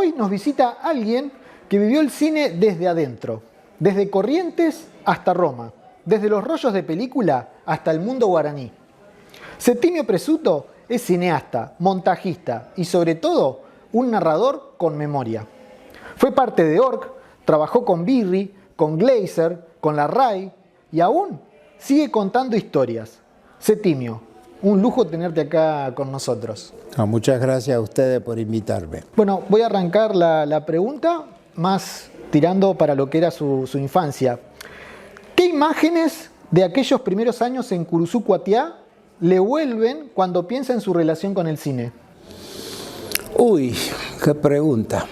Hoy nos visita alguien que vivió el cine desde adentro, desde Corrientes hasta Roma, desde los rollos de película hasta el mundo guaraní. Settimio Presuto es cineasta, montajista y sobre todo un narrador con memoria. Fue parte de ORC, trabajó con Birri, con Glazer, con la RAI y aún sigue contando historias. Settimio, un lujo tenerte acá con nosotros. Muchas gracias a ustedes por invitarme. Bueno, voy a arrancar la pregunta más tirando para lo que era su infancia. ¿Qué imágenes de aquellos primeros años en Curuzú Cuatiá le vuelven cuando piensa en su relación con el cine? Uy, qué pregunta.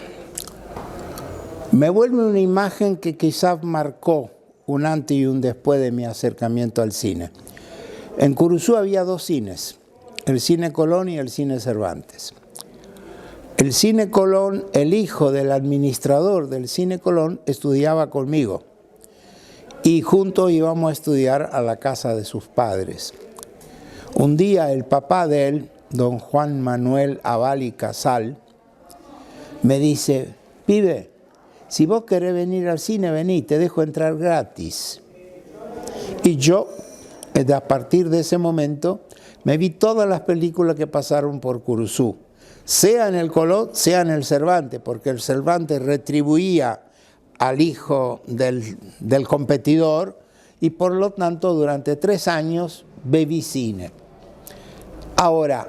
Me vuelve una imagen que quizás marcó un antes y un después de mi acercamiento al cine. En Curuzú había dos cines, el Cine Colón y el Cine Cervantes. El Cine Colón, el hijo del administrador del Cine Colón, estudiaba conmigo y juntos íbamos a estudiar a la casa de sus padres. Un día el papá de él, don Juan Manuel Aval y Casal, me dice: pibe, si vos querés venir al cine, vení, te dejo entrar gratis. Y yo, a partir de ese momento, me vi todas las películas que pasaron por Curuzú, sea en el Colón, sea en el Cervantes, porque el Cervantes retribuía al hijo del competidor y por lo tanto durante 3 años bebí cine. Ahora,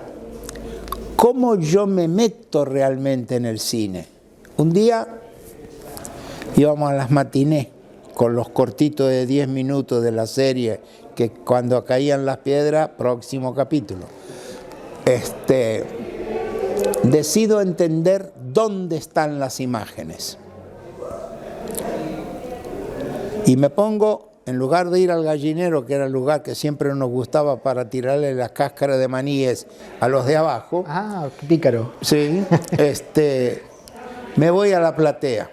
¿cómo yo me meto realmente en el cine? Un día íbamos a las matinés con los cortitos de 10 minutos de la serie que cuando caían las piedras, próximo capítulo. Decido entender dónde están las imágenes. Y me pongo, en lugar de ir al gallinero, que era el lugar que siempre nos gustaba para tirarle las cáscaras de maníes a los de abajo. Ah, qué pícaro. Sí, me voy a la platea.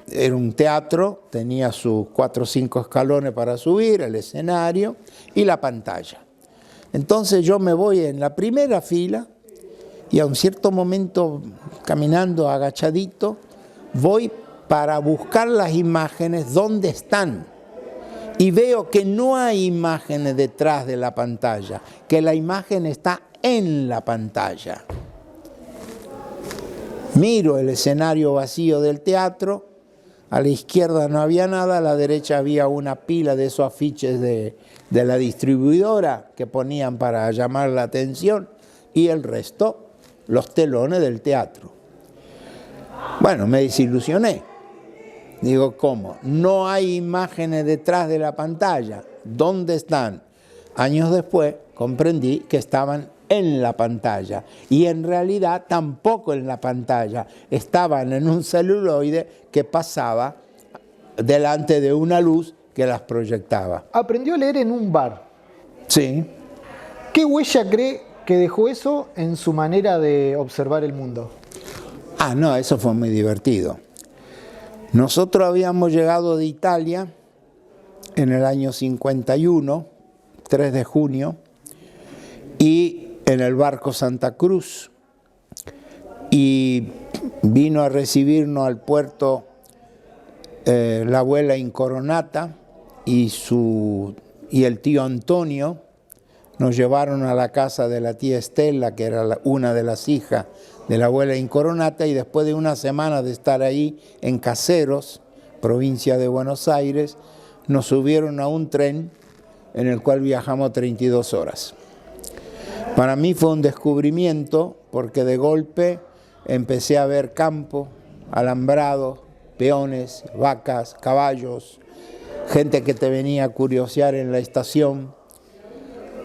Era un teatro, tenía sus 4 o 5 escalones para subir, el escenario y la pantalla. Entonces yo me voy en la primera fila y a un cierto momento, caminando agachadito, voy para buscar las imágenes donde están. Y veo que no hay imágenes detrás de la pantalla, que la imagen está en la pantalla. Miro el escenario vacío del teatro. A la izquierda no había nada, a la derecha había una pila de esos afiches de la distribuidora que ponían para llamar la atención y el resto, los telones del teatro. Bueno, me desilusioné. Digo, ¿cómo? No hay imágenes detrás de la pantalla. ¿Dónde están? Años después comprendí que estaban en la pantalla y en realidad tampoco en la pantalla, estaban en un celuloide que pasaba delante de una luz que las proyectaba. Aprendió a leer en un bar. Sí. ¿Qué huella cree que dejó eso en su manera de observar el mundo? No, eso fue muy divertido. Nosotros habíamos llegado de Italia en el año 51, 3 de junio, y en el barco Santa Cruz, y vino a recibirnos al puerto la abuela Incoronata y el tío Antonio. Nos llevaron a la casa de la tía Estela, que era una de las hijas de la abuela Incoronata, y después de una semana de estar ahí en Caseros, provincia de Buenos Aires, nos subieron a un tren en el cual viajamos 32 horas. Para mí fue un descubrimiento porque de golpe empecé a ver campo, alambrado, peones, vacas, caballos, gente que te venía a curiosear en la estación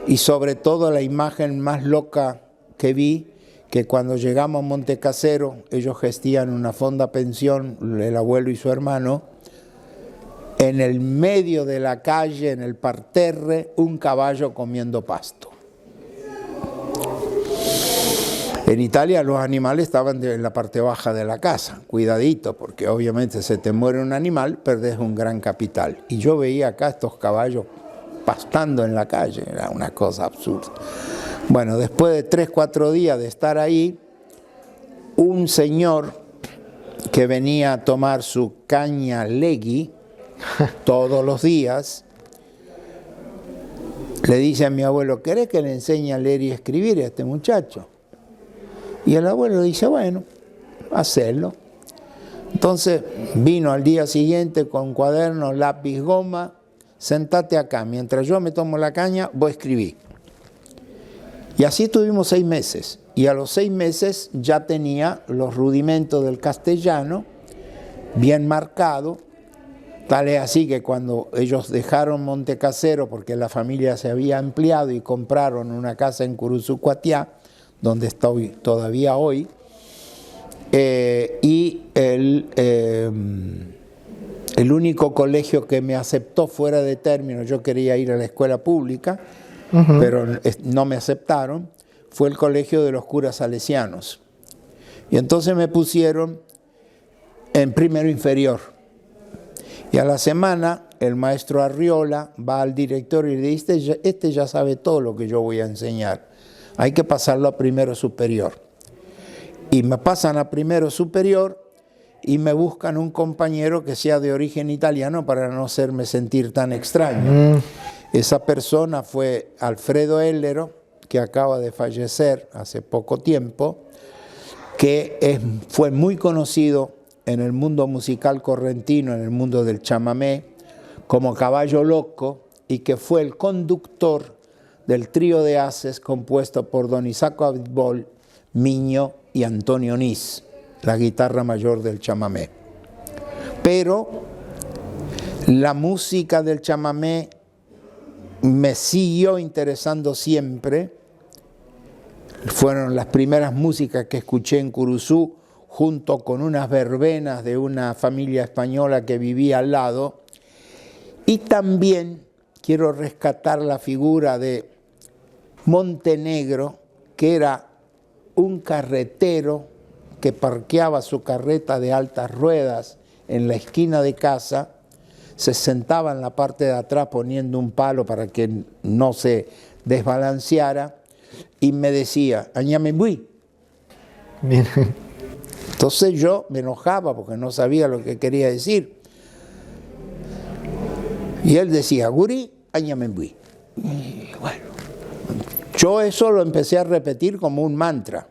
y sobre todo la imagen más loca que vi, que cuando llegamos a Montecasero, ellos gestían una fonda pensión, el abuelo y su hermano, en el medio de la calle, en el parterre, un caballo comiendo pasto. En Italia los animales estaban en la parte baja de la casa, cuidadito, porque obviamente se te muere un animal, perdés un gran capital. Y yo veía acá estos caballos pastando en la calle, era una cosa absurda. Bueno, después de 3 o 4 días de estar ahí, un señor que venía a tomar su caña legui todos los días, le dice a mi abuelo, ¿querés que le enseñe a leer y escribir a este muchacho? Y el abuelo dice, bueno, hacerlo. Entonces vino al día siguiente con cuaderno, lápiz, goma, sentate acá, mientras yo me tomo la caña, vos escribí. Y así tuvimos 6 meses. Y a los 6 meses ya tenía los rudimentos del castellano bien marcado. Tal es así que cuando ellos dejaron Montecasero, porque la familia se había ampliado y compraron una casa en Curuzucuatiá, donde estoy todavía hoy, y el único colegio que me aceptó fuera de término, yo quería ir a la escuela pública, pero no me aceptaron, fue el colegio de los curas salesianos. Y entonces me pusieron en primero inferior. Y a la semana el maestro Arriola va al director y le dice, este ya sabe todo lo que yo voy a enseñar, hay que pasarlo a primero superior. Y me pasan a primero superior y me buscan un compañero que sea de origen italiano para no hacerme sentir tan extraño. Esa persona fue Alfredo Hellero, que acaba de fallecer hace poco tiempo, que fue muy conocido en el mundo musical correntino, en el mundo del chamamé, como Caballo Loco, y que fue el conductor del trío de haces compuesto por don Isaco Abitbol, Miño y Antonio Nis, la guitarra mayor del chamamé. Pero la música del chamamé me siguió interesando siempre. Fueron las primeras músicas que escuché en Curuzú, junto con unas verbenas de una familia española que vivía al lado. Y también quiero rescatar la figura de Montenegro, que era un carretero que parqueaba su carreta de altas ruedas en la esquina de casa, se sentaba en la parte de atrás poniendo un palo para que no se desbalanceara y me decía, Añamembuí. Entonces yo me enojaba porque no sabía lo que quería decir. Y él decía, Guri, Añamembuí. Y bueno, yo eso lo empecé a repetir como un mantra.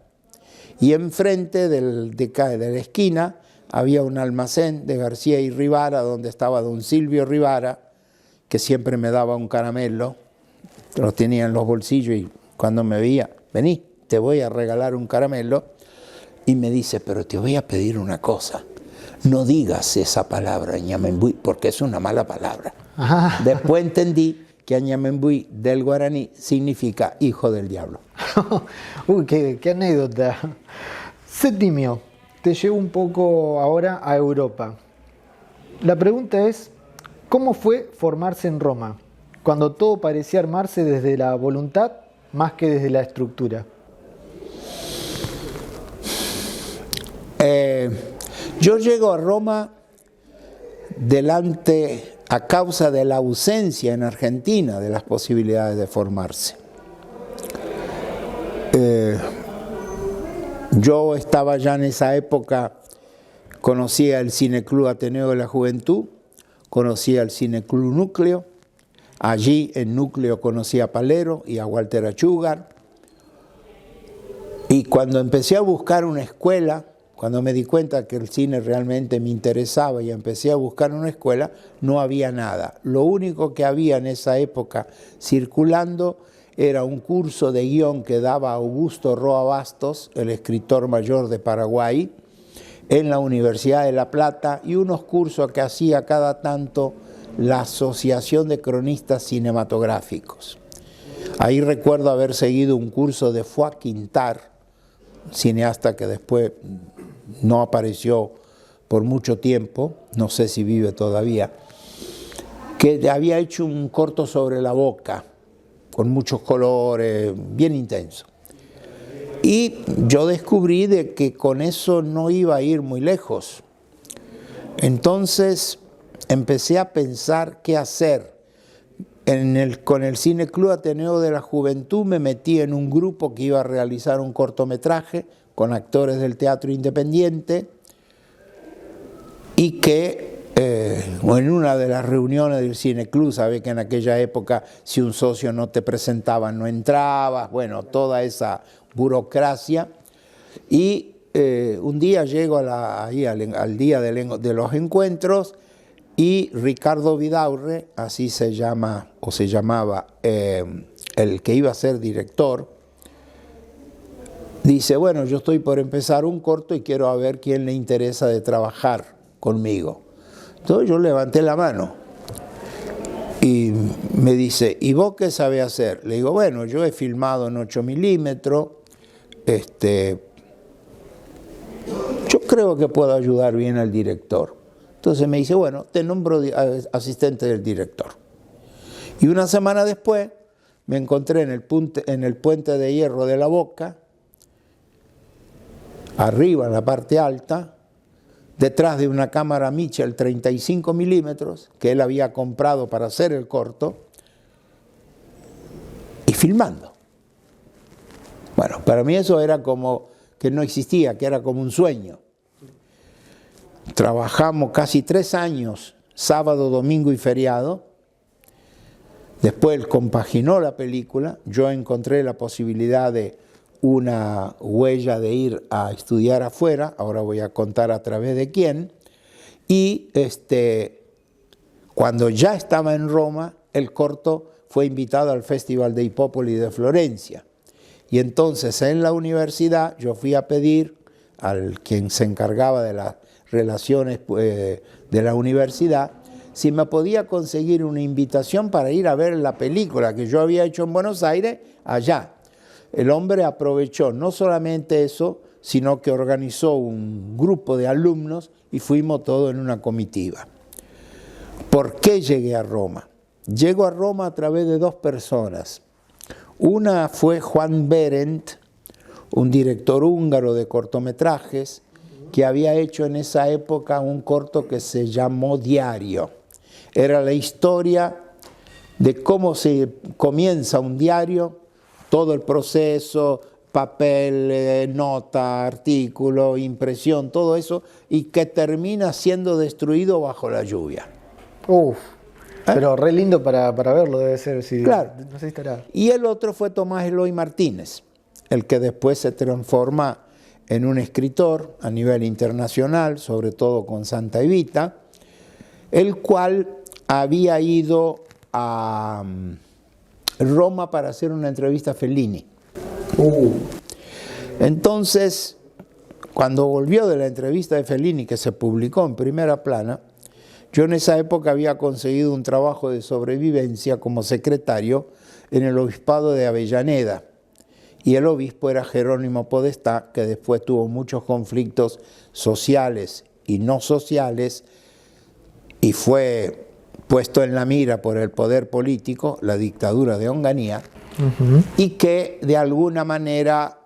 Y enfrente de la esquina había un almacén de García y Rivara, donde estaba don Silvio Rivara, que siempre me daba un caramelo, lo tenía en los bolsillos y cuando me veía, vení, te voy a regalar un caramelo, y me dice, pero te voy a pedir una cosa, no digas esa palabra, Ñamembuí, porque es una mala palabra. Ajá. Después entendí que Añamembuí del guaraní significa hijo del diablo. Uy, qué anécdota. Septimio, te llevo un poco ahora a Europa. La pregunta es, ¿cómo fue formarse en Roma, cuando todo parecía armarse desde la voluntad más que desde la estructura? Yo llego a Roma a causa de la ausencia en Argentina de las posibilidades de formarse. Yo estaba ya en esa época, conocía el Cineclub Ateneo de la Juventud, conocía el Cineclub Núcleo, allí en Núcleo conocí a Palero y a Walter Achugar, y cuando empecé a buscar una escuela, cuando me di cuenta que el cine realmente me interesaba y empecé a buscar una escuela, no había nada. Lo único que había en esa época circulando era un curso de guión que daba Augusto Roa Bastos, el escritor mayor de Paraguay, en la Universidad de La Plata, y unos cursos que hacía cada tanto la Asociación de Cronistas Cinematográficos. Ahí recuerdo haber seguido un curso de Fuá Quintar, cineasta que después no apareció por mucho tiempo, no sé si vive todavía, que había hecho un corto sobre la boca, con muchos colores, bien intenso. Y yo descubrí de que con eso no iba a ir muy lejos. Entonces empecé a pensar qué hacer. Con el Cineclub Ateneo de la Juventud me metí en un grupo que iba a realizar un cortometraje con actores del teatro independiente. y que en una de las reuniones del Cineclub, sabe que en aquella época si un socio no te presentaba no entrabas, bueno, toda esa burocracia. Y un día llego ahí al día de los encuentros y Ricardo Vidaurre, así se llama o se llamaba el que iba a ser director, dice, bueno, yo estoy por empezar un corto y quiero ver quién le interesa de trabajar conmigo. Entonces yo levanté la mano y me dice, ¿y vos qué sabés hacer? Le digo, bueno, yo he filmado en 8 milímetros, yo creo que puedo ayudar bien al director. Entonces me dice, bueno, te nombro asistente del director. Y una semana después me encontré en el puente de hierro de La Boca, arriba en la parte alta, detrás de una cámara Mitchell 35 milímetros que él había comprado para hacer el corto, y filmando. Bueno, para mí eso era como que no existía, que era como un sueño. Trabajamos casi 3 años, sábado, domingo y feriado. Después él compaginó la película, yo encontré la posibilidad de una huella de ir a estudiar afuera, ahora voy a contar a través de quién, y cuando ya estaba en Roma, el corto fue invitado al Festival de Hipópoli de Florencia, y entonces en la universidad yo fui a pedir al quien se encargaba de las relaciones de la universidad, si me podía conseguir una invitación para ir a ver la película que yo había hecho en Buenos Aires allá. El hombre aprovechó no solamente eso, sino que organizó un grupo de alumnos y fuimos todos en una comitiva. ¿Por qué llegué a Roma? Llego a Roma a través de 2 personas. Una fue Juan Berendt, un director húngaro de cortometrajes, que había hecho en esa época un corto que se llamó Diario. Era la historia de cómo se comienza un diario, todo el proceso, papel, nota, artículo, impresión, todo eso, y que termina siendo destruido bajo la lluvia. Uf, pero re lindo para verlo debe ser. Si, claro. No sé si estará. Y el otro fue Tomás Eloy Martínez, el que después se transforma en un escritor a nivel internacional, sobre todo con Santa Evita, el cual había ido a Roma para hacer una entrevista a Fellini. Entonces, cuando volvió de la entrevista de Fellini, que se publicó en Primera Plana, yo en esa época había conseguido un trabajo de sobrevivencia como secretario en el obispado de Avellaneda, y el obispo era Jerónimo Podestá, que después tuvo muchos conflictos sociales y no sociales, y fue puesto en la mira por el poder político, la dictadura de Onganía, y que de alguna manera,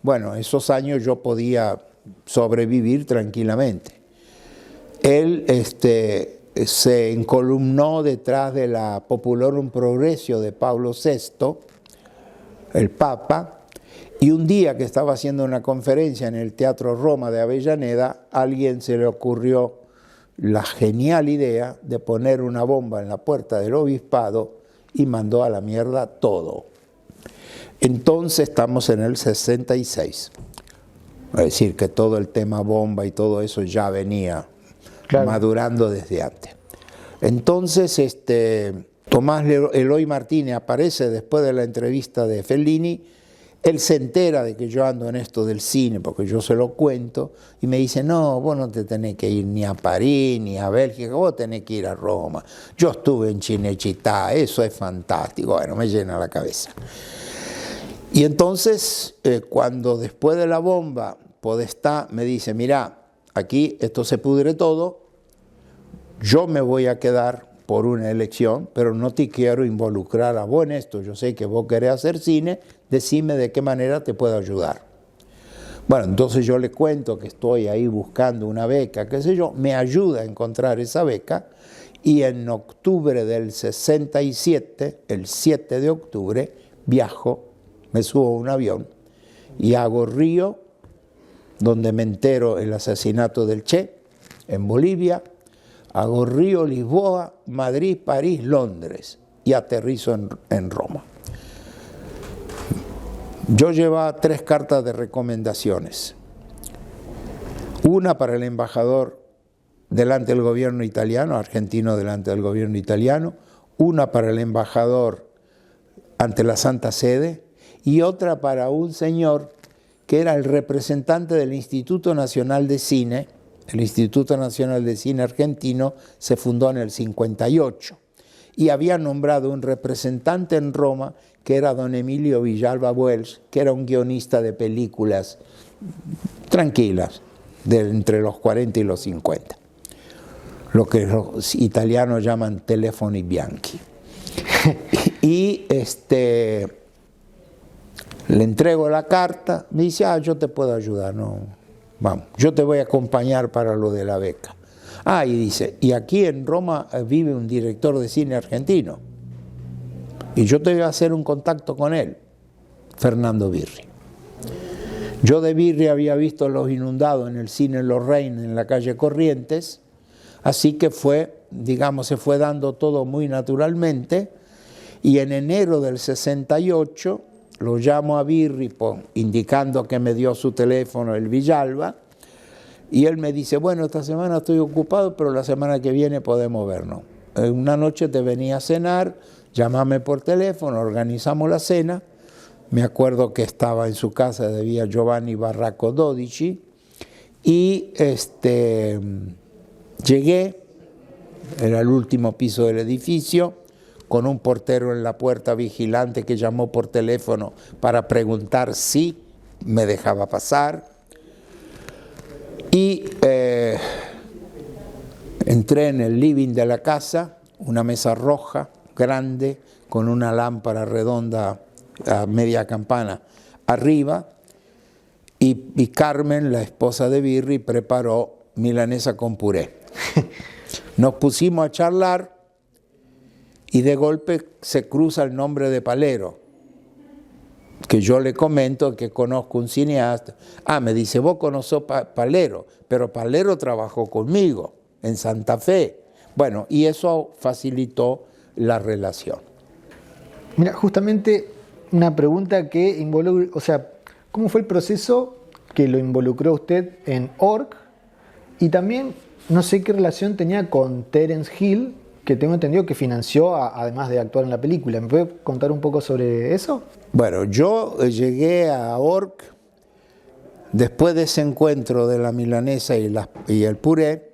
bueno, esos años yo podía sobrevivir tranquilamente. Él se encolumnó detrás de la Populorum Progressio de Pablo VI, el Papa, y un día que estaba haciendo una conferencia en el Teatro Roma de Avellaneda, a alguien se le ocurrió la genial idea de poner una bomba en la puerta del obispado y mandó a la mierda todo. Entonces estamos en el 66. Es decir, que todo el tema bomba y todo eso ya venía madurando desde antes. Entonces, Tomás Eloy Martínez aparece después de la entrevista de Fellini. Él se entera de que yo ando en esto del cine, porque yo se lo cuento, y me dice, no, vos no te tenés que ir ni a París, ni a Bélgica, vos tenés que ir a Roma. Yo estuve en Cinecittà, eso es fantástico. Bueno, me llena la cabeza. Y entonces, cuando después de la bomba, Podestá me dice, mirá, aquí esto se pudre todo, yo me voy a quedar por una elección, pero no te quiero involucrar a vos en esto. Yo sé que vos querés hacer cine, decime de qué manera te puedo ayudar. Bueno, entonces yo le cuento que estoy ahí buscando una beca, qué sé yo, me ayuda a encontrar esa beca, y en octubre del 67, el 7 de octubre, viajo, me subo a un avión y hago Río, donde me entero el asesinato del Che, en Bolivia, hago Río, Lisboa, Madrid, París, Londres y aterrizo en Roma. Yo llevaba 3 cartas de recomendaciones. Una para el embajador delante del gobierno italiano, argentino delante del gobierno italiano, una para el embajador ante la Santa Sede y otra para un señor que era el representante del Instituto Nacional de Cine. El Instituto Nacional de Cine argentino se fundó en el 58 y había nombrado un representante en Roma que era don Emilio Villalba Wells, que era un guionista de películas tranquilas, entre los 40 y los 50, lo que los italianos llaman telefoni bianchi. Y le entrego la carta, me dice, yo te puedo ayudar, no, vamos, yo te voy a acompañar para lo de la beca. Y dice, y aquí en Roma vive un director de cine argentino, y yo te voy a hacer un contacto con él, Fernando Birri. Yo de Birri había visto Los Inundados en el cine Lorraine, en la calle Corrientes, así que se fue dando todo muy naturalmente, y en enero del 68 lo llamo a Birri, indicando que me dio su teléfono el Villalba, y él me dice, bueno, esta semana estoy ocupado, pero la semana que viene podemos vernos. Una noche te venía a cenar, llámame por teléfono, organizamos la cena. Me acuerdo que estaba en su casa de vía Giovanni Barraco 12, y llegué, era el último piso del edificio, con un portero en la puerta vigilante que llamó por teléfono para preguntar si me dejaba pasar. Y entré en el living de la casa, una mesa roja, grande, con una lámpara redonda a media campana arriba, y Carmen, la esposa de Birri, preparó milanesa con puré. Nos pusimos a charlar y de golpe se cruza el nombre de Palero, que yo le comento que conozco un cineasta. Me dice, vos conocés Palero, pero Palero trabajó conmigo en Santa Fe. Bueno, y eso facilitó la relación. Mira, justamente una pregunta que involucra, ¿cómo fue el proceso que lo involucró usted en Orc? Y también, no sé qué relación tenía con Terence Hill, que tengo entendido que financió, además de actuar en la película. ¿Me puede contar un poco sobre eso? Bueno, yo llegué a Orc después de ese encuentro de la milanesa y el puré.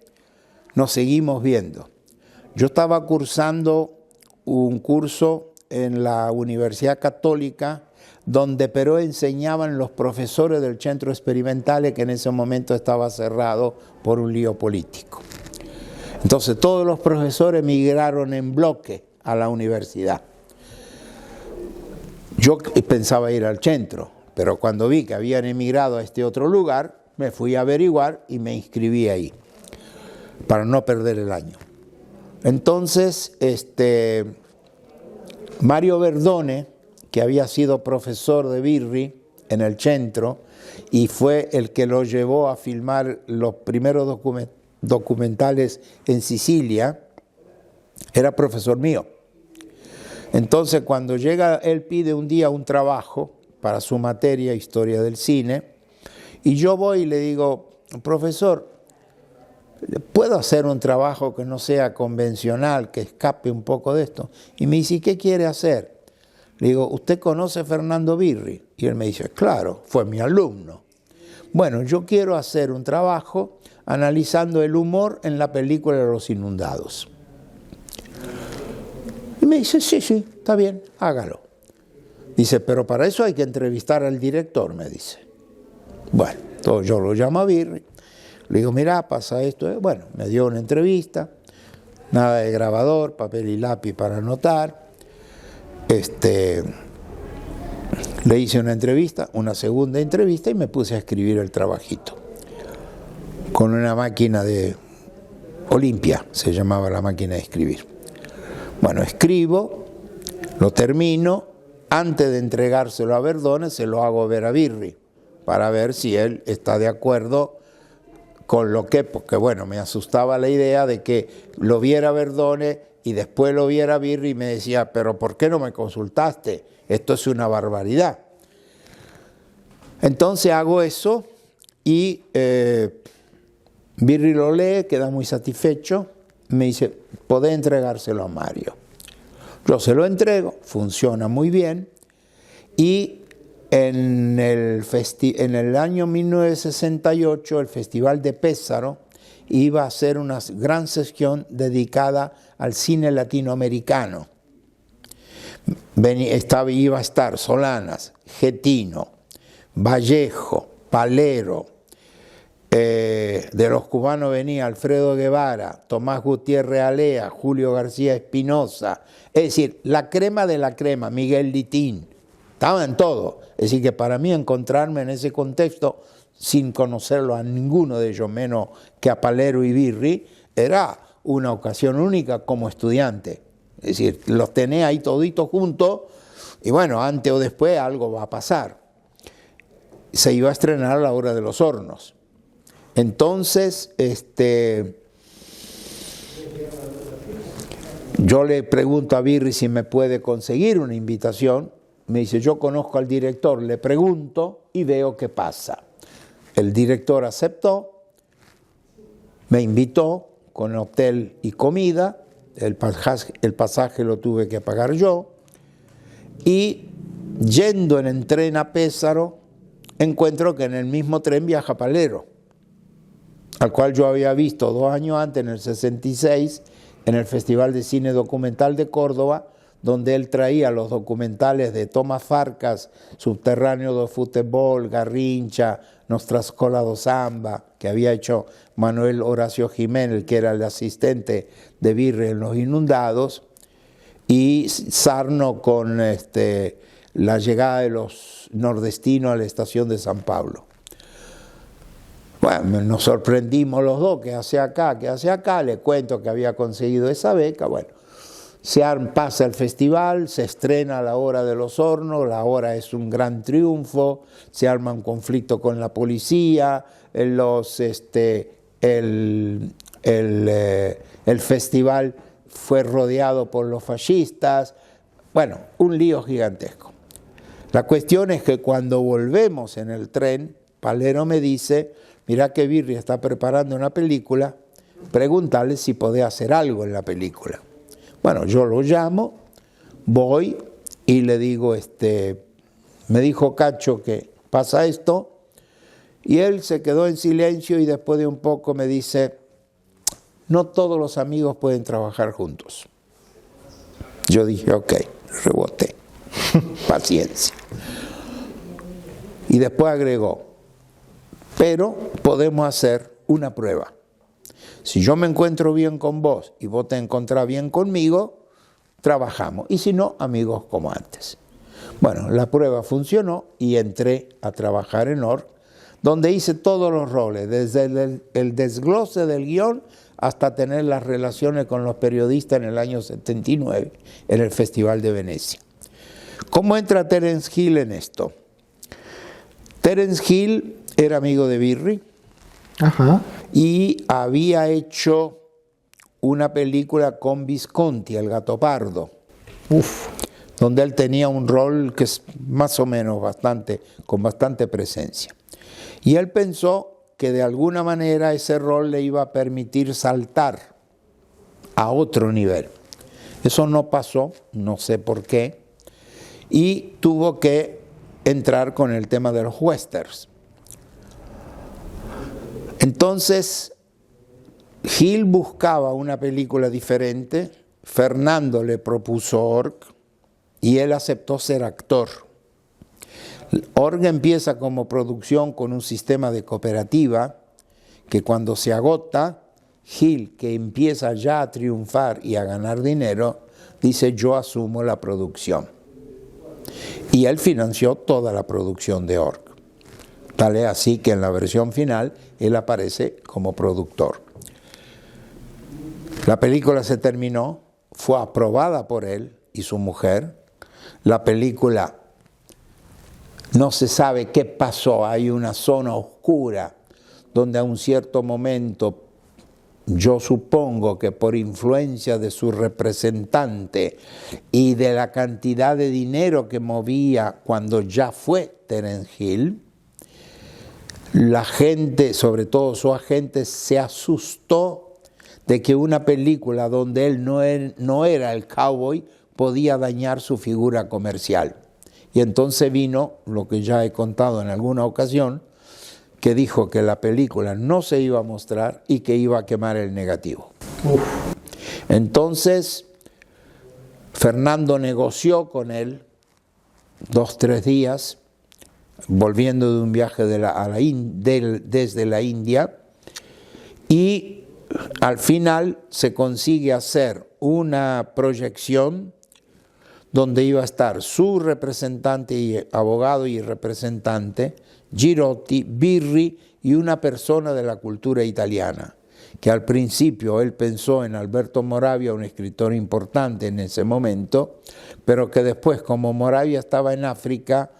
Nos seguimos viendo. Yo estaba cursando un curso en la Universidad Católica pero enseñaban los profesores del Centro Experimentale, que en ese momento estaba cerrado por un lío político. Entonces todos los profesores migraron en bloque a la universidad. Yo pensaba ir al centro, pero cuando vi que habían emigrado a este otro lugar, me fui a averiguar y me inscribí ahí, para no perder el año. Entonces, Mario Verdone, que había sido profesor de Birri en el centro y fue el que lo llevó a filmar los primeros documentales en Sicilia, era profesor mío. Entonces, cuando llega, él pide un día un trabajo para su materia, Historia del Cine, y yo voy y le digo, profesor, ¿puedo hacer un trabajo que no sea convencional, que escape un poco de esto? Y me dice, ¿qué quiere hacer? Le digo, ¿usted conoce a Fernando Birri? Y él me dice, claro, fue mi alumno. Bueno, yo quiero hacer un trabajo analizando el humor en la película de Los Inundados. Y me dice, sí, está bien, hágalo. Dice, pero para eso hay que entrevistar al director, me dice. Bueno, entonces yo lo llamo a Birri. Le digo, mira, pasa esto. Bueno, me dio una entrevista, nada de grabador, papel y lápiz para anotar. Le hice una entrevista, una segunda entrevista, y me puse a escribir el trabajito. Con una máquina de Olimpia, se llamaba la máquina de escribir. Bueno, escribo, lo termino, antes de entregárselo a Verdone, se lo hago ver a Birri, para ver si él está de acuerdo porque bueno, me asustaba la idea de que lo viera Verdone y después lo viera Birri y me decía, pero ¿por qué no me consultaste? Esto es una barbaridad. Entonces hago eso y Birri lo lee, queda muy satisfecho, me dice, podés entregárselo a Mario. Yo se lo entrego, funciona muy bien y en el año 1968 el Festival de Pesaro iba a hacer una gran sesión dedicada al cine latinoamericano. Iba a estar Solanas, Getino, Vallejo, Palero, de los cubanos venía Alfredo Guevara, Tomás Gutiérrez Alea, Julio García Espinosa, es decir, la crema de la crema, Miguel Litín, estaban todos. Es decir, que para mí encontrarme en ese contexto, sin conocerlo a ninguno de ellos, menos que a Palero y Birri, era una ocasión única como estudiante. Es decir, los tenés ahí toditos juntos y bueno, antes o después algo va a pasar. Se iba a estrenar La Hora de los Hornos. Entonces, yo le pregunto a Birri si me puede conseguir una invitación. Me dice, yo conozco al director, le pregunto y veo qué pasa. El director aceptó, me invitó con hotel y comida, el pasaje lo tuve que pagar yo, y yendo en el tren a Pesaro, encuentro que en el mismo tren viaja Palero, al cual yo había visto 2 años antes, en el 66, en el Festival de Cine Documental de Córdoba, donde él traía los documentales de Tomás Farcas, Subterráneo do Futebol, Garrincha, Nostra Scola do Samba, que había hecho Manuel Horacio Jiménez, que era el asistente de Birri en Los Inundados, y Sarno con la llegada de los nordestinos a la estación de San Pablo. Bueno, nos sorprendimos los dos, ¿qué hace acá? ¿Qué hace acá? Le cuento que había conseguido esa beca, bueno. Pasa el festival, se estrena La Hora de los Hornos, La Hora es un gran triunfo, se arma un conflicto con la policía, el festival fue rodeado por los fascistas, bueno, un lío gigantesco. La cuestión es que cuando volvemos en el tren, Palero me dice, mirá que Birri está preparando una película, pregúntale si podés hacer algo en la película. Bueno, yo lo llamo, voy y le digo, me dijo Cacho que pasa esto, y él se quedó en silencio y después de un poco me dice, no todos los amigos pueden trabajar juntos. Yo dije, ok, reboté, paciencia. Y después agregó, pero podemos hacer una prueba. Si yo me encuentro bien con vos y vos te encontrás bien conmigo, trabajamos. Y si no, amigos como antes. Bueno, la prueba funcionó y entré a trabajar en ORC, donde hice todos los roles, desde el desglose del guión hasta tener las relaciones con los periodistas en el año 79, en el Festival de Venecia. ¿Cómo entra Terence Hill en esto? Terence Hill era amigo de Birri. Ajá. Y había hecho una película con Visconti, El Gato Pardo, donde él tenía un rol que es más o menos con bastante presencia. Y él pensó que de alguna manera ese rol le iba a permitir saltar a otro nivel. Eso no pasó, no sé por qué, y tuvo que entrar con el tema de los westerns. Entonces, Hill buscaba una película diferente, Fernando le propuso Org y él aceptó ser actor. Org empieza como producción con un sistema de cooperativa que cuando se agota, Hill, que empieza ya a triunfar y a ganar dinero, dice yo asumo la producción. Y él financió toda la producción de Org. Tal es así que en la versión final él aparece como productor. La película se terminó, fue aprobada por él y su mujer. La película no se sabe qué pasó, hay una zona oscura donde a un cierto momento, yo supongo que por influencia de su representante y de la cantidad de dinero que movía cuando ya fue Terence Hill, la gente, sobre todo su agente, se asustó de que una película donde él no era el cowboy podía dañar su figura comercial. Y entonces vino lo que ya he contado en alguna ocasión, que dijo que la película no se iba a mostrar y que iba a quemar el negativo. Uf. Entonces, Fernando negoció con él 2-3 días, volviendo de un viaje desde la India, y al final se consigue hacer una proyección donde iba a estar su representante y abogado y representante, Girotti, Birri y una persona de la cultura italiana, que al principio él pensó en Alberto Moravia, un escritor importante en ese momento, pero que después, como Moravia estaba en África,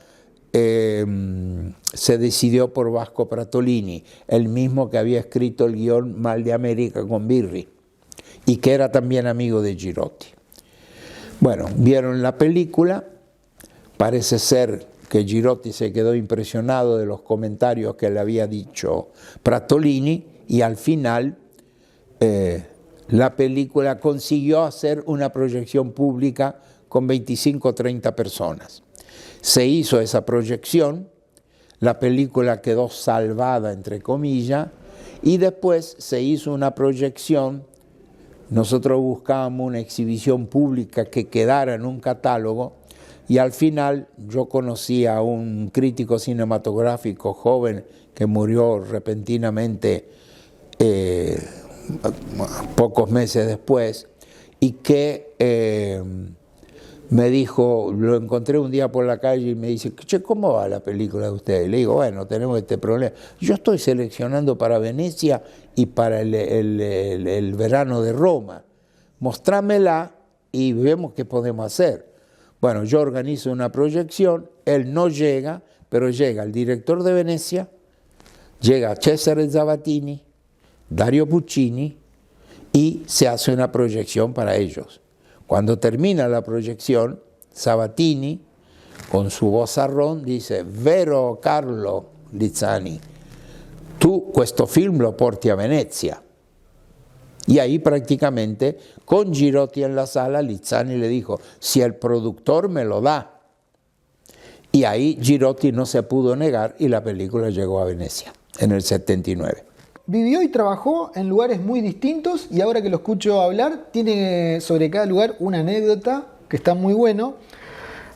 se decidió por Vasco Pratolini, el mismo que había escrito el guión Mal de América con Birri y que era también amigo de Girotti. Bueno, vieron la película, parece ser que Girotti se quedó impresionado de los comentarios que le había dicho Pratolini y al final la película consiguió hacer una proyección pública con 25 o 30 personas. Se hizo esa proyección, la película quedó salvada entre comillas y después se hizo una proyección. Nosotros buscábamos una exhibición pública que quedara en un catálogo y al final yo conocí a un crítico cinematográfico joven que murió repentinamente pocos meses después y que me dijo, lo encontré un día por la calle y me dice, che, ¿cómo va la película de ustedes? Le digo, bueno, tenemos este problema. Yo estoy seleccionando para Venecia y para el verano de Roma. Mostrámela y vemos qué podemos hacer. Bueno, yo organizo una proyección, él no llega, pero llega el director de Venecia, llega Cesare Zavattini, Dario Puccini y se hace una proyección para ellos. Cuando termina la proyección, Zavattini, con su vozarrón, dice, vero Carlo Lizzani, tu questo film lo porti a Venezia. Y ahí prácticamente, con Girotti en la sala, Lizzani le dijo, si el productor me lo da. Y ahí Girotti no se pudo negar y la película llegó a Venecia en el 79. Vivió y trabajó en lugares muy distintos y ahora que lo escucho hablar, tiene sobre cada lugar una anécdota que está muy bueno.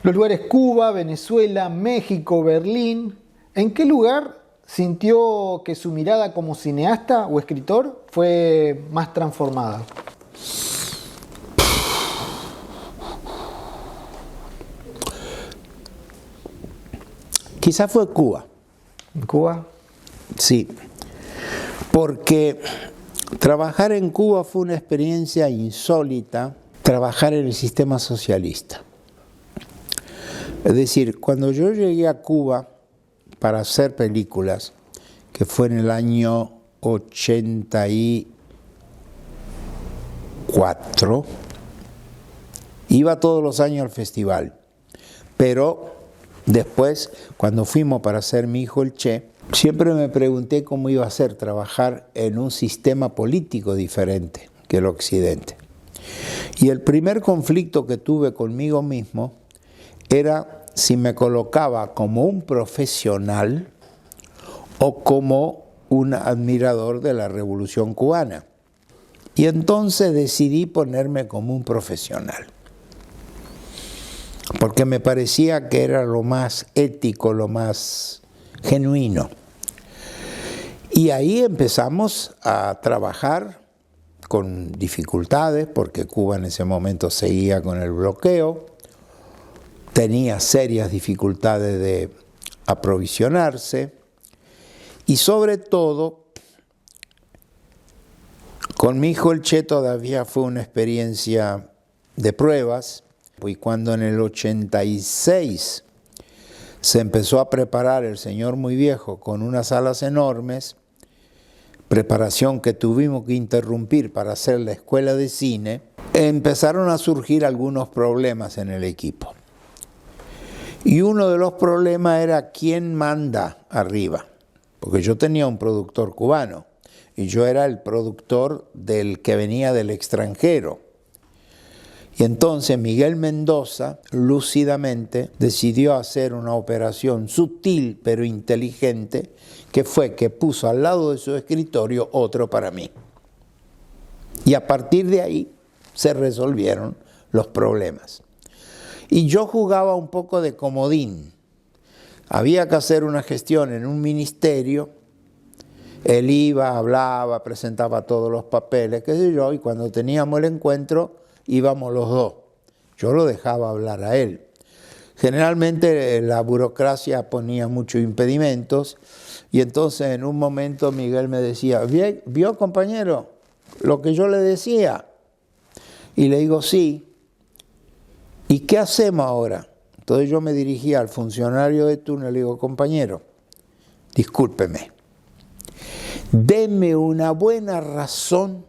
Los lugares Cuba, Venezuela, México, Berlín. ¿En qué lugar sintió que su mirada como cineasta o escritor fue más transformada? Quizás fue Cuba. ¿En Cuba? Sí. Porque trabajar en Cuba fue una experiencia insólita, trabajar en el sistema socialista. Es decir, cuando yo llegué a Cuba para hacer películas, que fue en el año 84, iba todos los años al festival, pero después, cuando fuimos para hacer Mi hijo el Che, siempre me pregunté cómo iba a ser trabajar en un sistema político diferente que el Occidente. Y el primer conflicto que tuve conmigo mismo era si me colocaba como un profesional o como un admirador de la Revolución Cubana. Y entonces decidí ponerme como un profesional, porque me parecía que era lo más ético, lo más genuino. Y ahí empezamos a trabajar con dificultades, porque Cuba en ese momento seguía con el bloqueo, tenía serias dificultades de aprovisionarse, y sobre todo, con Mi hijo el Che todavía fue una experiencia de pruebas, y cuando en el 86 se empezó a preparar El señor muy viejo con unas salas enormes, preparación que tuvimos que interrumpir para hacer la escuela de cine, empezaron a surgir algunos problemas en el equipo. Y uno de los problemas era quién manda arriba, porque yo tenía un productor cubano y yo era el productor del que venía del extranjero. Y entonces Miguel Mendoza, lúcidamente, decidió hacer una operación sutil pero inteligente, que fue que puso al lado de su escritorio otro para mí. Y a partir de ahí se resolvieron los problemas. Y yo jugaba un poco de comodín. Había que hacer una gestión en un ministerio. Él iba, hablaba, presentaba todos los papeles, qué sé yo, y cuando teníamos el encuentro íbamos los dos. Yo lo dejaba hablar a él. Generalmente la burocracia ponía muchos impedimentos y entonces en un momento Miguel me decía, ¿vio compañero lo que yo le decía? Y le digo, sí. ¿Y qué hacemos ahora? Entonces yo me dirigía al funcionario de turno y le digo, compañero, discúlpeme, deme una buena razón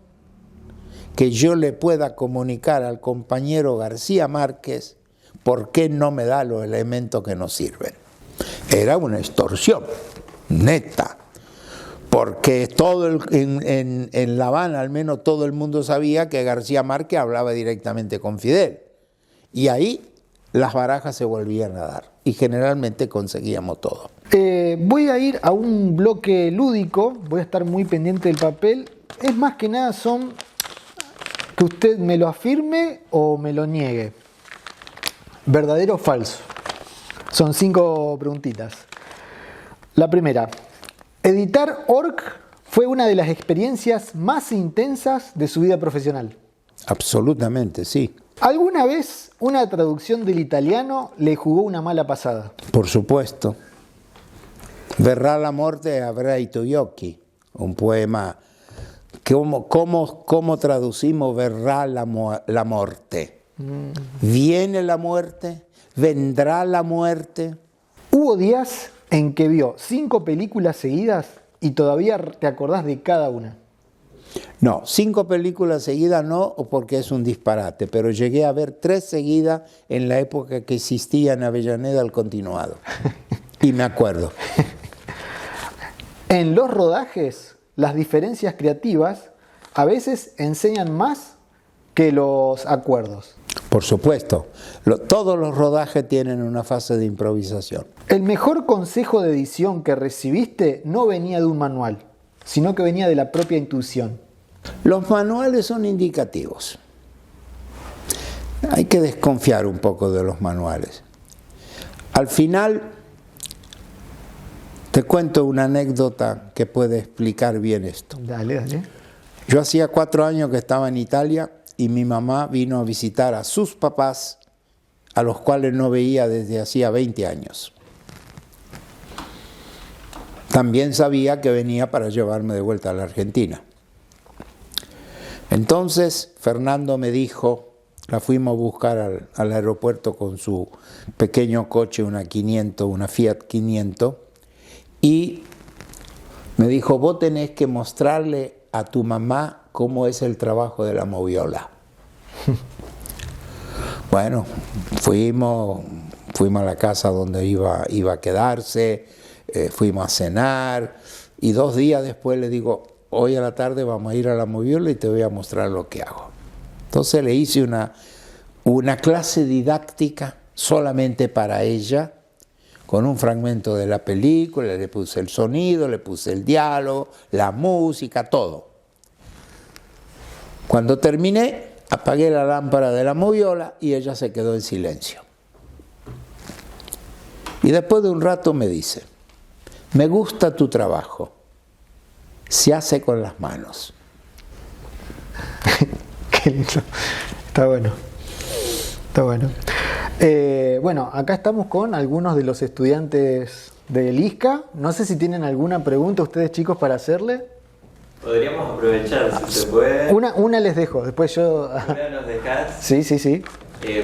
que yo le pueda comunicar al compañero García Márquez por qué no me da los elementos que nos sirven. Era una extorsión neta, porque en La Habana al menos todo el mundo sabía que García Márquez hablaba directamente con Fidel. Y ahí las barajas se volvían a dar y generalmente conseguíamos todo. Voy a ir a un bloque lúdico, voy a estar muy pendiente del papel. Es más que nada son que usted me lo afirme o me lo niegue. ¿Verdadero o falso? Son 5 preguntitas. La primera, editar Orc fue una de las experiencias más intensas de su vida profesional. Absolutamente, sí. ¿Alguna vez una traducción del italiano le jugó una mala pasada? Por supuesto. Verrà la morte avrà i tuoi occhi, un poema. ¿Cómo traducimos verrà la muerte? ¿Viene la muerte? ¿Vendrá la muerte? Hubo días en que vio 5 películas seguidas y todavía te acordás de cada una. No, 5 películas seguidas no, porque es un disparate, pero llegué a ver 3 seguidas en la época que existía en Avellaneda el continuado. Y me acuerdo. En los rodajes, las diferencias creativas a veces enseñan más que los acuerdos. Por supuesto, todos los rodajes tienen una fase de improvisación. El mejor consejo de edición que recibiste no venía de un manual, sino que venía de la propia intuición. Los manuales son indicativos. Hay que desconfiar un poco de los manuales. Al final, te cuento una anécdota que puede explicar bien esto. Dale. Yo hacía 4 años que estaba en Italia y mi mamá vino a visitar a sus papás, a los cuales no veía desde hacía 20 años. También sabía que venía para llevarme de vuelta a la Argentina. Entonces Fernando me dijo, la fuimos a buscar al aeropuerto con su pequeño coche, una Fiat 500, y me dijo, vos tenés que mostrarle a tu mamá cómo es el trabajo de la moviola. Bueno, fuimos a la casa donde iba a quedarse, fuimos a cenar, y 2 días después le digo, hoy a la tarde vamos a ir a la moviola y te voy a mostrar lo que hago. Entonces le hice una clase didáctica solamente para ella, con un fragmento de la película, le puse el sonido, le puse el diálogo, la música, todo. Cuando terminé, apagué la lámpara de la moviola y ella se quedó en silencio. Y después de un rato me dice, me gusta tu trabajo, se hace con las manos. Qué lindo. Está bueno. Bueno, acá estamos con algunos de los estudiantes del ISCA. No sé si tienen alguna pregunta ustedes, chicos, para hacerle. Podríamos aprovechar, si se puede. Una les dejo, después yo... ¿Una nos dejás? Sí.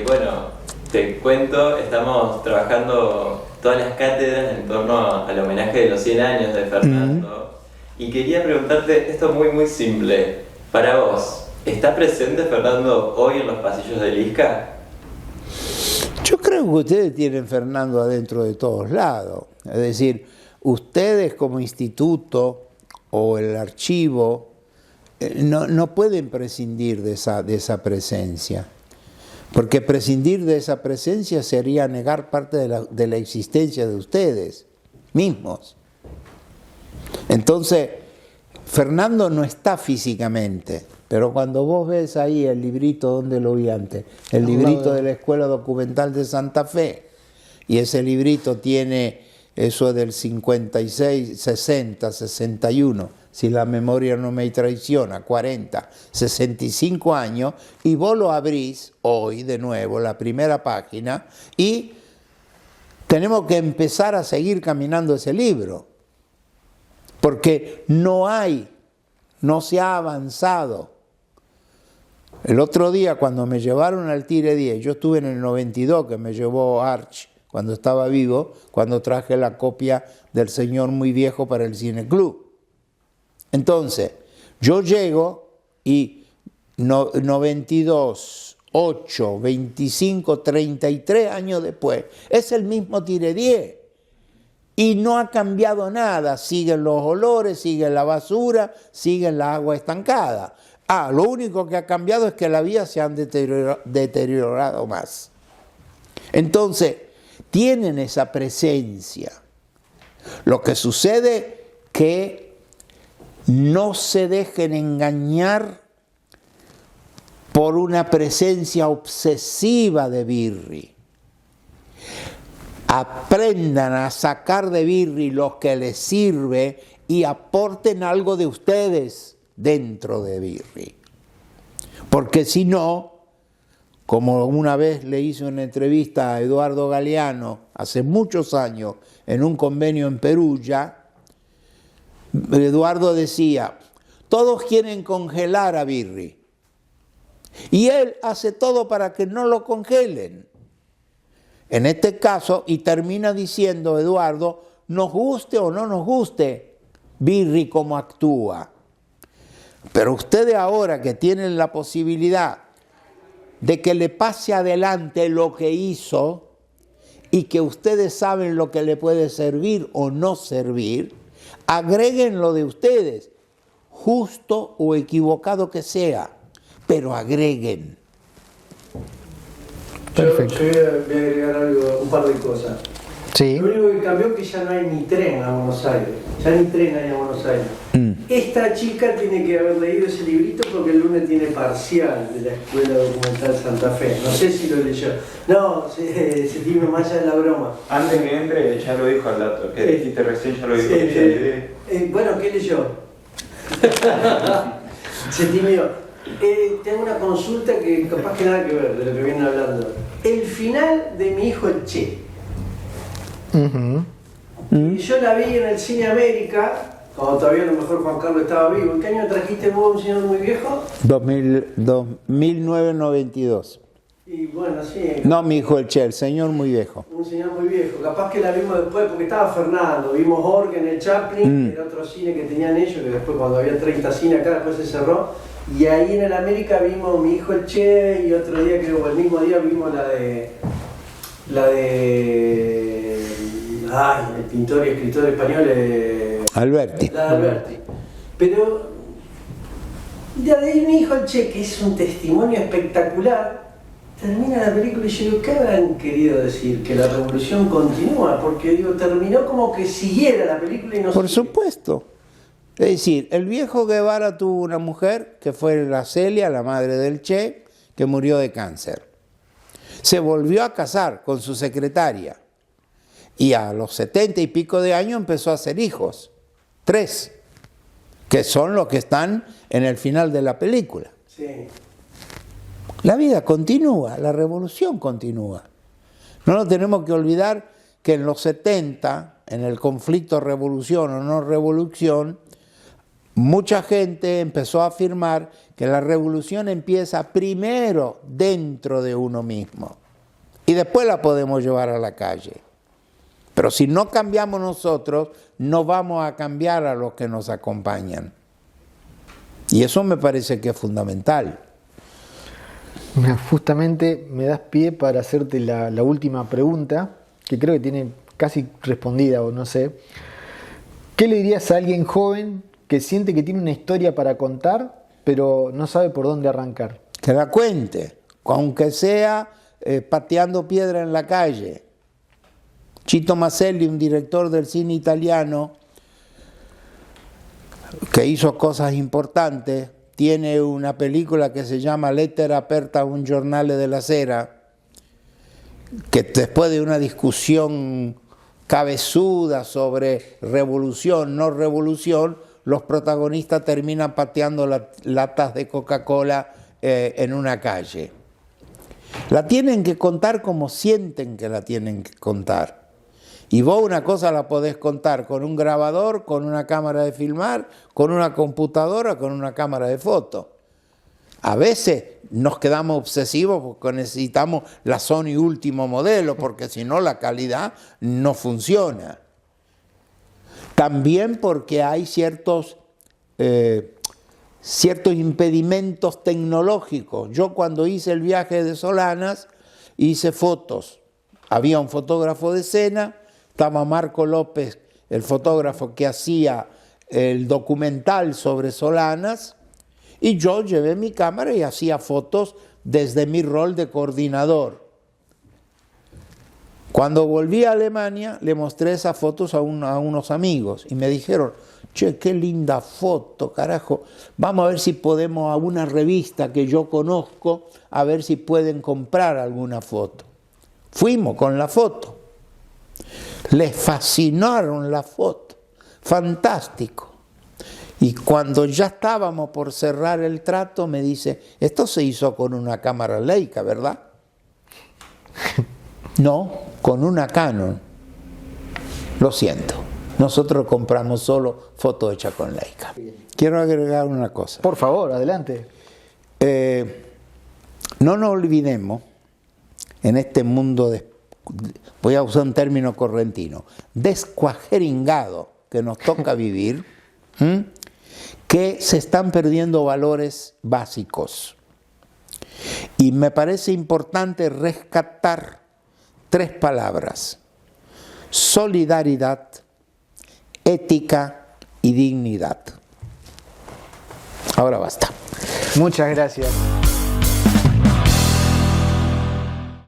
Bueno, te cuento, estamos trabajando todas las cátedras en torno al homenaje de los 100 años de Fernando. Y quería preguntarte esto muy simple. Para vos, ¿está presente Fernando hoy en los pasillos del ISCA? Yo creo que ustedes tienen Fernando adentro de todos lados. Es decir, ustedes como instituto o el archivo no pueden prescindir de esa presencia. Porque prescindir de esa presencia sería negar parte de la existencia de ustedes mismos. Entonces, Fernando no está físicamente, pero cuando vos ves ahí el librito, ¿dónde lo vi antes? El librito de la Escuela Documental de Santa Fe, y ese librito tiene eso del 56, 60, 61, si la memoria no me traiciona, 40, 65 años, y vos lo abrís hoy de nuevo, la primera página, y tenemos que empezar a seguir caminando ese libro, porque no se ha avanzado. El otro día cuando me llevaron al Tire 10, yo estuve en el 92 que me llevó Arch cuando estaba vivo, cuando traje la copia del Señor Muy Viejo para el Cine Club. Entonces, yo llego y 92, 8, 25, 33 años después, es el mismo Tire 10. Y no ha cambiado nada, siguen los olores, sigue la basura, sigue la agua estancada. Lo único que ha cambiado es que las vías se han deteriorado más. Entonces, tienen esa presencia. Lo que sucede que no se dejen engañar por una presencia obsesiva de Birri. Aprendan a sacar de Birri lo que les sirve y aporten algo de ustedes dentro de Birri. Porque si no, como una vez le hice una entrevista a Eduardo Galeano hace muchos años en un convenio en Perugia, Eduardo decía, todos quieren congelar a Birri y él hace todo para que no lo congelen. En este caso, y termina diciendo Eduardo, nos guste o no nos guste Birri cómo actúa. Pero ustedes ahora que tienen la posibilidad de que le pase adelante lo que hizo y que ustedes saben lo que le puede servir o no servir, agreguen lo de ustedes, justo o equivocado que sea, pero agreguen. Perfecto. Yo voy a agregar algo, un par de cosas. Sí. Lo único que cambió es que ya no hay ni tren a Buenos Aires. Ya ni tren hay a Buenos Aires. Esta chica tiene que haber leído ese librito porque el lunes tiene parcial de la Escuela Documental Santa Fe. No sé si lo leyó. No, se tiene más allá de la broma. Antes que entre, ya lo dijo al dato. Que dijiste recién, ya lo dijo. Bueno, ¿qué leyó? Se timió. Tengo una consulta que capaz que nada que ver de lo que vienen hablando. El final de Mi Hijo el Che. Yo la vi en el Cine América, cuando todavía a lo mejor Juan Carlos estaba vivo. ¿En qué año trajiste vos Un Señor Muy Viejo? 1992. Y bueno, sí. No, Mi Hijo el Che, El Señor Muy Viejo. Un Señor Muy Viejo. Capaz que la vimos después, porque estaba Fernando. Vimos Org en el Chaplin, era otro cine que tenían ellos, que después cuando había 30 cines acá, después se cerró. Y ahí en el América vimos Mi Hijo el Che, y otro día, creo que el mismo día vimos la de el pintor y escritor español Alberti. La de Alberti. Pero de ahí Mi Hijo el Che, que es un testimonio espectacular, termina la película y yo digo, ¿qué habrán querido decir? Que la revolución continúa, porque digo, terminó como que siguiera la película y no Por sigue. supuesto. Es decir, el viejo Guevara tuvo una mujer que fue la Celia, la madre del Che, que murió de cáncer. Se volvió a casar con su secretaria y a los 70 y pico de años empezó a hacer hijos, 3, que son los que están en el final de la película. Sí. La vida continúa, la revolución continúa. No nos tenemos que olvidar que en los 70, en el conflicto revolución o no revolución, mucha gente empezó a afirmar que la revolución empieza primero dentro de uno mismo y después la podemos llevar a la calle. Pero si no cambiamos nosotros, no vamos a cambiar a los que nos acompañan. Y eso me parece que es fundamental. Justamente me das pie para hacerte la última pregunta, que creo que tiene casi respondida, o no sé. ¿Qué le dirías a alguien joven que siente que tiene una historia para contar, pero no sabe por dónde arrancar? Que la cuente, aunque sea pateando piedra en la calle. Chito Maselli, un director del cine italiano que hizo cosas importantes, tiene una película que se llama Lettera aperta a un giornale della sera, que después de una discusión cabezuda sobre revolución, no revolución, los protagonistas terminan pateando latas de Coca-Cola en una calle. La tienen que contar como sienten que la tienen que contar. Y vos una cosa la podés contar con un grabador, con una cámara de filmar, con una computadora, con una cámara de foto. A veces nos quedamos obsesivos porque necesitamos la Sony último modelo, porque si no la calidad no funciona. También porque hay ciertos impedimentos tecnológicos. Yo cuando hice el viaje de Solanas hice fotos. Había un fotógrafo de escena, estaba Marco López, el fotógrafo que hacía el documental sobre Solanas, y yo llevé mi cámara y hacía fotos desde mi rol de coordinador. Cuando volví a Alemania le mostré esas fotos a unos amigos y me dijeron: che, qué linda foto, carajo, vamos a ver si podemos a una revista que yo conozco, a ver si pueden comprar alguna foto. Fuimos con la foto. Les fascinaron la foto, fantástico. Y cuando ya estábamos por cerrar el trato me dice: esto se hizo con una cámara Leica, ¿verdad? No, con una Canon. Lo siento, nosotros compramos solo fotos hechas con Leica. Quiero agregar una cosa. Por favor, adelante. No nos olvidemos, en este mundo voy a usar un término correntino, descuajeringado que nos toca vivir, que se están perdiendo valores básicos. Y me parece importante rescatar 3 palabras: solidaridad, ética y dignidad. Ahora basta. Muchas gracias.